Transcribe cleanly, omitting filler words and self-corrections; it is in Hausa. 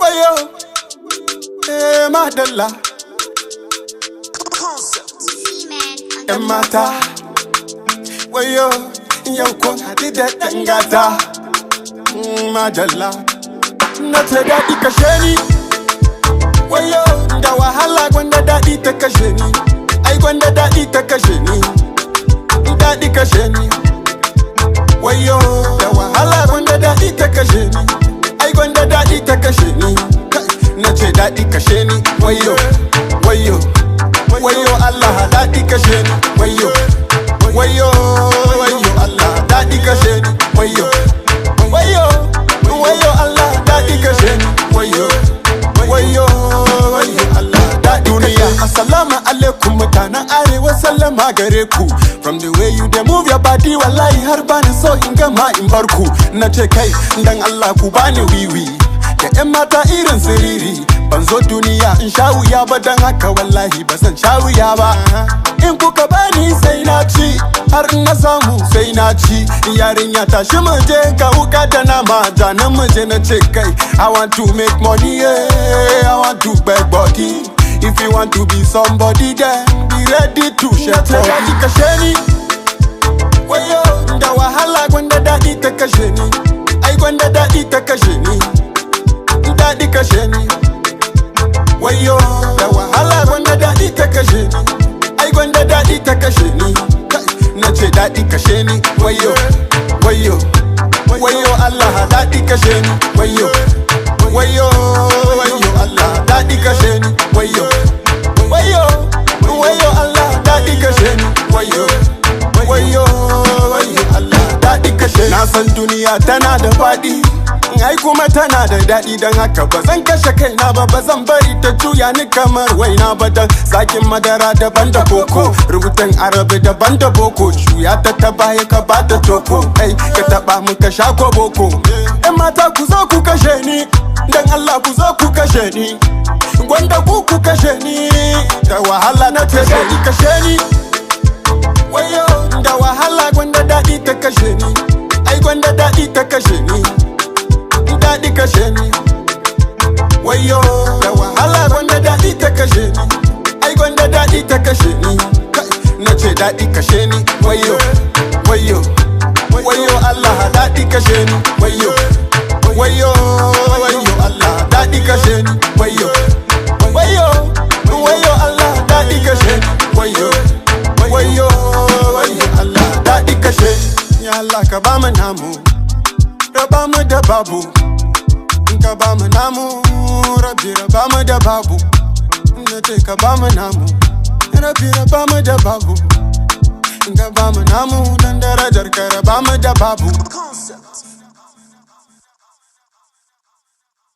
Wayo, madalla. Yan mata, wayo, yau kun haɗu da ɗan gata. Madalla, na ta daɗi kashe ni. Wayo, da wahala gwanda daɗi ta kashe ni. Ai gwanda daɗi ta kashe ni. Daɗi kashe ni. Wayo, da wahala gwanda daɗi ta kashe ni. Ai gwanda daɗi ta kashe ni. Na ce daɗi kashe ni. Wayo, wayo, wayo Allah daɗi kashe ni. Wayo, wayo, wayo Allah daɗi kashe ni. Wayo, wayo, wayo Allah daɗi kashe ni. Wayo, wayo, wayo Allah daɗi kashe ni. Assalamu alaikum mutanen arewa sallama gare ku. From the way you dey move your body wallahi har bani so in gama in bar ku. Na ce kai dan Allah ku bani wiwi da yan mata irin siriri. Ban zo duniya in sha wuya ba dan haka wallahi ba zan sha wuya ba. In kuka bani sai na ci har na samu sai na ci. Yarinya tashi mu je ka wuka da nama janan mu je na ce kai I want to make money, yeah. I want to beg body. If you want to be somebody then be ready to share body. Daɗi kashe ni. Wayo, da wahala gwanda daɗi ta kashe ni. Ai gwanda daɗi ta kashe ni. Daɗi kashe ni. Wayo, da wahala gwanda daɗi ta kashe ni. Ai gwanda daɗi ta kashe ni. Na ce daɗi kashe ni. Wayo, wayo, wayo Allah daɗi kashe ni. Wayo, wayo, wayo Allah daɗi kashe ni. Wayo, wayo, wayo Allah daɗi kashe ni. Wayo, wayo, wayo Allah daɗi kashe ni. Na san duniya tana da faɗi, ai kuma tana da daɗi don haka ba zan kashe kaina ba, ba zan bari ta juya ni kamar waina ba. Dan zakin madara daban da koko, rubutun arabi daban da boko. Juya ta baya ka bata toko, ai ka taɓa mu ka sha ko boko. Yan mata ku zo ku kashe ni, dan Allah ku zo ku kashe ni. Gwanda ku kashe ni, da wahala na ce daɗi kashe ni. Wayo, da wahala gwanda daɗi ta kashe ni. Ai gwanda daɗi ta kashe ni. Daɗi kashe ni. Wayo, da wahala gwanda daɗi ta kashe ni. Ai gwanda daɗi ta kashe ni. Na ce daɗi kashe ni. Wayo, wayo, wayo Allah daɗi kashe ni. Wayo, wayo, wayo Allah daɗi kashe ni. Wayo, wayo, wayo Allah daɗi kashe ni. Wayo, wayo, wayo Allah daɗi kashe ni. Ya Allah ka ba mu namu, raba mu da babu. Ka ba mu namu, Rabbi raba mu da babu. Na ce ka ba mu namu, Rabbi raba mu da babu. Ka ba mu namu dan darajar ka raba mu da babu.